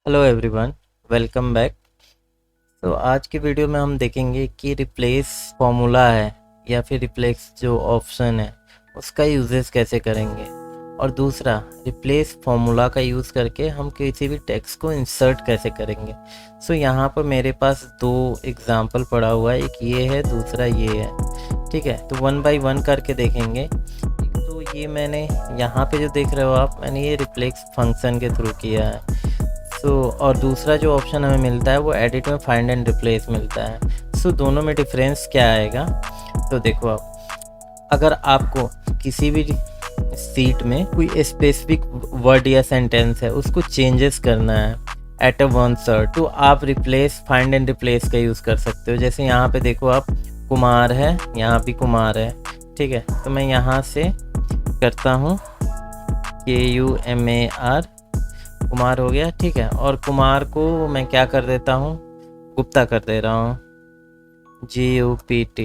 Hello everyone, welcome back. तो आज की वीडियो में हम देखेंगे कि रिप्लेस फॉर्मूला है या फिर रिप्लेस जो ऑप्शन है उसका यूजेस कैसे करेंगे, और दूसरा रिप्लेस फॉर्मूला का यूज़ करके हम किसी भी टेक्स्ट को इंसर्ट कैसे करेंगे। सो यहाँ पर मेरे पास दो एग्जांपल पड़ा हुआ है, एक ये है, दूसरा ये है। ठीक है, तो वन बाय वन करके देखेंगे। एक तो ये मैंने यहाँ पे जो देख रहे हो आप, मैंने ये रिप्लेस फंक्शन के थ्रू किया है। और दूसरा जो ऑप्शन हमें मिलता है वो एडिट में फाइंड एंड रिप्लेस मिलता है। दोनों में डिफरेंस क्या आएगा, तो देखो आप, अगर आपको किसी भी सीट में कोई स्पेसिफिक वर्ड या सेंटेंस है उसको चेंजेस करना है एट अ वन सर्ट, तो आप रिप्लेस फाइंड एंड रिप्लेस का यूज़ कर सकते हो। जैसे यहाँ पे देखो आप, कुमार है, यहाँ भी कुमार है। ठीक है, तो मैं यहाँ से करता हूँ KUMAR, कुमार हो गया। ठीक है, और कुमार को मैं क्या कर देता हूँ, गुप्ता कर दे रहा हूँ, GUPT।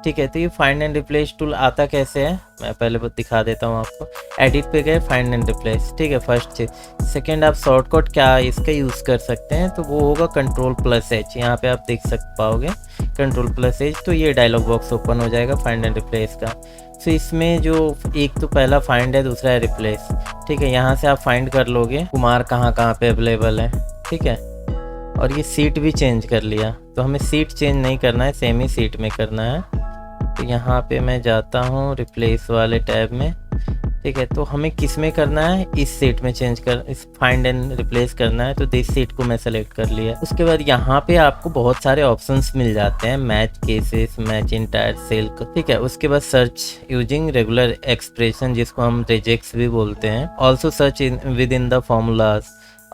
ठीक है, तो ये फाइंड एंड रिप्लेस टूल आता कैसे है मैं पहले दिखा देता हूँ आपको। एडिट पे गए, फाइंड एंड रिप्लेस। ठीक है, फर्स्ट चीज। सेकेंड, आप शॉर्टकट क्या इसका यूज़ कर सकते हैं, तो वो होगा Ctrl+H। यहाँ पे आप देख पाओगे Ctrl+H, तो ये डायलॉग बॉक्स ओपन हो जाएगा फाइंड एंड रिप्लेस का। तो इसमें जो एक तो पहला फाइंड है, दूसरा है रिप्लेस। ठीक है, यहाँ से आप फाइंड कर लोगे कुमार कहाँ कहाँ पे अवेलेबल है। ठीक है, और ये सीट भी चेंज कर लिया, तो हमें सीट चेंज नहीं करना है, सेम ही सीट में करना है। तो यहाँ पे मैं जाता हूँ रिप्लेस वाले टैब में। ठीक है, तो हमें किस में करना है, इस सीट में चेंज कर, इस फाइंड एंड रिप्लेस करना है, तो दिस सीट को मैं सेलेक्ट कर लिया। उसके बाद यहाँ पे आपको बहुत सारे ऑप्शंस मिल जाते हैं, match cases, match entire cell. ठीक है, उसके बाद सर्च यूजिंग रेगुलर एक्सप्रेशन, जिसको हम रिजेक्ट्स भी बोलते हैं। Also search within the formulas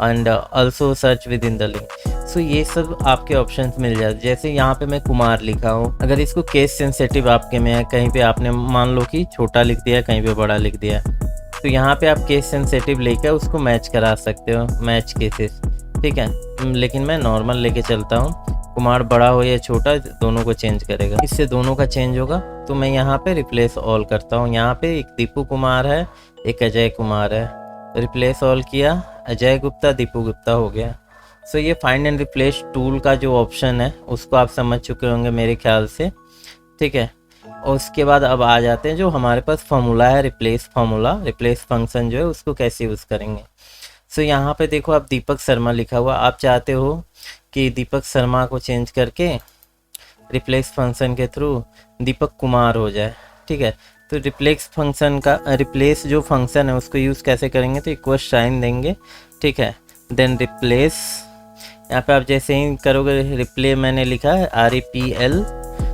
and also search within the link. So ये सब आपके ऑप्शंस मिल जाते। जैसे यहाँ पे मैं कुमार लिखा हूँ, अगर इसको केस सेंसिटिव आपके में है, कहीं पे आपने मान लो कि छोटा लिख दिया, कहीं पे बड़ा लिख दिया, तो यहाँ पे आप केस सेंसिटिव लेकर उसको मैच करा सकते हो, मैच केसेस। ठीक है, लेकिन मैं नॉर्मल लेके चलता हूँ, कुमार बड़ा हो या छोटा दोनों को चेंज करेगा, इससे दोनों का चेंज होगा। तो मैं यहाँ पे रिप्लेस ऑल करता हूँ। यहाँ पे एक दीपू कुमार है, एक अजय कुमार है, रिप्लेस ऑल किया, अजय गुप्ता दीपू गुप्ता हो गया। ये फाइंड एंड रिप्लेस टूल का जो ऑप्शन है उसको आप समझ चुके होंगे मेरे ख्याल से। ठीक है, और उसके बाद अब आ जाते हैं जो हमारे पास फॉर्मूला है, रिप्लेस फॉर्मूला, रिप्लेस फंक्शन जो है उसको कैसे यूज़ करेंगे। यहाँ पे देखो आप, दीपक शर्मा लिखा हुआ, आप चाहते हो कि दीपक शर्मा को चेंज करके रिप्लेस फंक्शन के थ्रू दीपक कुमार हो जाए। ठीक है, तो रिप्लेस फंक्शन का, रिप्लेस जो फंक्शन है उसको यूज़ कैसे करेंगे, तो इक्वल साइन देंगे। ठीक है, देन रिप्लेस, यहाँ पे आप जैसे ही करोगे, रिप्ले मैंने लिखा है REPL,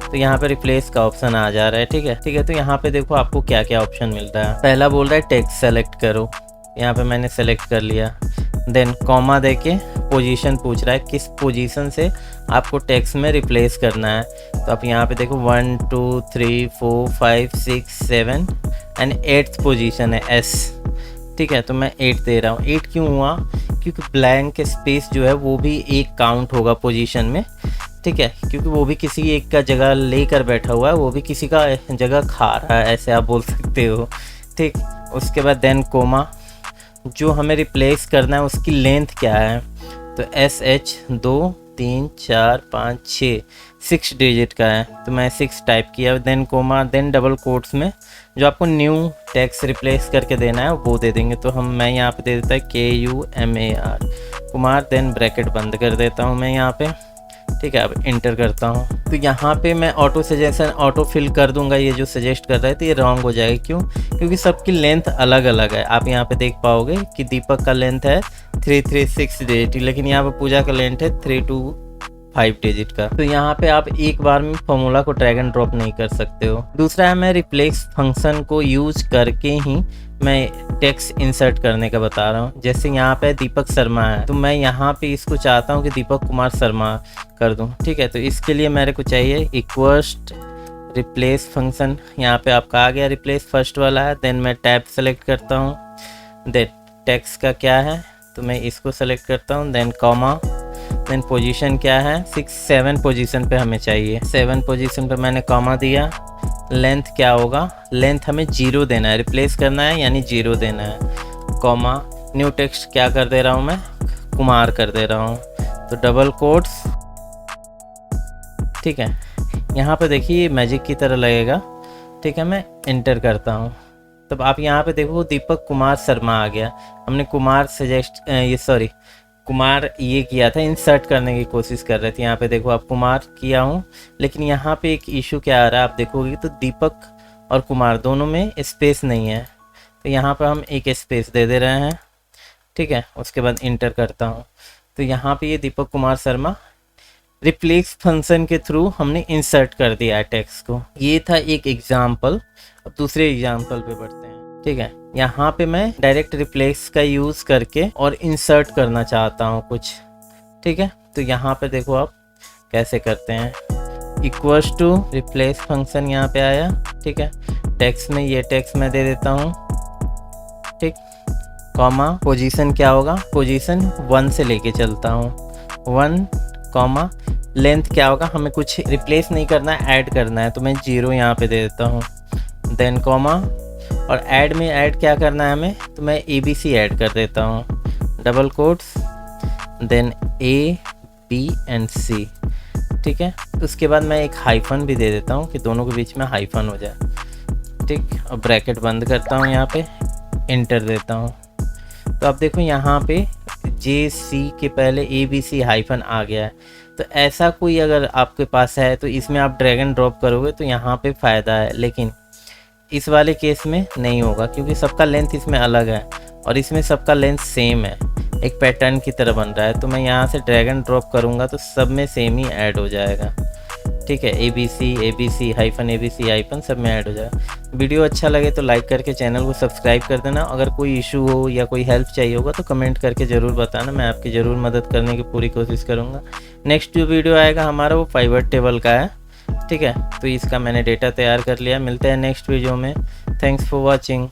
तो यहाँ पे रिप्लेस का ऑप्शन आ जा रहा है। ठीक है, ठीक है, तो यहाँ पे देखो आपको क्या क्या ऑप्शन मिलता है। पहला बोल रहा है टेक्स्ट सेलेक्ट करो, यहाँ पे मैंने सेलेक्ट कर लिया। देन कॉमा देके पोजीशन पूछ रहा है, किस पोजीशन से आपको टेक्स्ट में रिप्लेस करना है। तो आप यहाँ पे देखो 1 2 3 4 5 6 7 एंड 8th पोजीशन है S। ठीक है, तो मैं 8 दे रहा हूँ। 8 क्यों हुआ, क्योंकि ब्लैंक स्पेस जो है वो भी एक काउंट होगा पोजीशन में। ठीक है, क्योंकि वो भी किसी एक का जगह लेकर बैठा हुआ है, वो भी किसी का जगह खा रहा है, ऐसे आप बोल सकते हो। ठीक, उसके बाद देन कोमा, जो हमें रिप्लेस करना है उसकी लेंथ क्या है, तो SH 2 3 4 5 6 डिजिट का है, तो मैं 6 टाइप किया। Then comma, then double quotes में जो आपको न्यू टेक्स्ट रिप्लेस करके देना है वो दे देंगे। तो मैं यहाँ पे दे देता है KUMAR कुमार, देन ब्रैकेट बंद कर देता हूँ मैं यहाँ पे। ठीक है, अब इंटर करता हूँ, तो यहाँ पे मैं ऑटो सजेशन, ऑटो फिल कर दूंगा। ये जो सजेस्ट कर रहा है तो ये रॉन्ग हो जाएगा, क्यों, क्योंकि सबकी लेंथ अलग अलग है। आप यहाँ पे देख पाओगे कि दीपक का लेंथ है 336 डिजिट, लेकिन यहाँ पे पूजा का लेंथ है 325 डिजिट का। तो यहाँ पे आप एक बार में फॉर्मूला को ड्रैग एंड ड्रॉप नहीं कर सकते हो। दूसरा है, मैं रिप्लेस फंक्शन को यूज करके ही मैं टेक्स्ट इंसर्ट करने का बता रहा हूँ। जैसे यहाँ पे दीपक शर्मा है, तो मैं यहाँ पे इसको चाहता हूँ कि दीपक कुमार शर्मा कर दूँ। ठीक है, तो इसके लिए मेरे को चाहिए इक्वस्ट रिप्लेस फंक्शन, यहाँ पे आपका आ गया रिप्लेस फर्स्ट वाला है। देन मैं टैब सेलेक्ट करता हूँ, देन टेक्स्ट का क्या है, तो मैं इसको सेलेक्ट करता हूँ। देन कॉमा, देन पोजीशन क्या है, 7 पोजीशन पे हमें चाहिए, 7 पोजीशन पे मैंने कॉमा दिया। लेंथ क्या होगा, लेंथ हमें 0 देना है, रिप्लेस करना है यानी 0 देना है। कॉमा, न्यू टेक्स्ट क्या कर दे रहा हूँ मैं, कुमार कर दे रहा हूँ, तो डबल कोट्स, ठीक है। यहाँ पे देखिए मैजिक की तरह लगेगा, ठीक है। मैं इंटर करता हूँ, तब आप यहाँ पे देखो दीपक कुमार शर्मा आ गया। हमने कुमार कुमार ये किया था, इंसर्ट करने की कोशिश कर रहे थे। यहाँ पे देखो आप कुमार किया हूँ, लेकिन यहाँ पे एक इशू क्या आ रहा है आप देखोगे तो दीपक और कुमार दोनों में स्पेस नहीं है, तो यहाँ पर हम एक स्पेस दे दे रहे हैं, ठीक है। उसके बाद इंटर करता हूँ, तो यहाँ पे ये दीपक कुमार शर्मा रिप्लेस फंक्शन के थ्रू हमने इंसर्ट कर दिया है टेक्स्ट को। ये था एक एग्जाम्पल। अब दूसरे एग्जाम्पल पे बढ़ते हैं, ठीक है। यहाँ पे मैं डायरेक्ट रिप्लेस का यूज़ करके और इंसर्ट करना चाहता हूँ कुछ, ठीक है। तो यहाँ पे देखो आप कैसे करते हैं, इक्वल्स टू रिप्लेस फंक्शन यहाँ पे आया, ठीक है। टेक्स्ट में ये टेक्स्ट मैं दे देता हूँ, ठीक, कॉमा, पोजीशन क्या होगा, पोजीशन 1 से लेके चलता हूँ, 1, कॉमा, लेंथ क्या होगा, हमें कुछ रिप्लेस नहीं करना है, ऐड करना है, तो मैं 0 यहाँ पे दे देता हूँ, देन कॉमा, और ऐड में ऐड क्या करना है हमें, तो मैं ABC ऐड कर देता हूँ, double quotes, then A, B and C, ठीक है। उसके बाद मैं एक हाइफन भी दे देता हूँ कि दोनों के बीच में हाइफन हो जाए, ठीक। और ब्रैकेट बंद करता हूँ, यहाँ पे इंटर देता हूँ, तो आप देखो यहाँ पे JC के पहले ABC हाइफन आ गया है। तो ऐसा कोई अगर आपके पास है तो इसमें आप ड्रैग एंड ड्रॉप करोगे तो यहाँ पे फ़ायदा है, लेकिन इस वाले केस में नहीं होगा क्योंकि सबका लेंथ इसमें अलग है और इसमें सबका लेंथ सेम है, एक पैटर्न की तरह बन रहा है। तो मैं यहाँ से ड्रैग एंड ड्रॉप करूँगा तो सब में सेम ही ऐड हो जाएगा, ठीक है। ABC हाइफन ABC हाइफन सब में ऐड हो जाएगा। वीडियो अच्छा लगे तो लाइक करके चैनल को सब्सक्राइब कर देना। अगर कोई इशू हो या कोई हेल्प चाहिए होगा तो कमेंट करके ज़रूर बताना, मैं आपकी ज़रूर मदद करने की पूरी कोशिश करूँगा। नेक्स्ट जो वीडियो आएगा हमारा वो पाइवट टेबल का है, ठीक है। तो इसका मैंने डेटा तैयार कर लिया। मिलते हैं नेक्स्ट वीडियो में। Thanks for watching.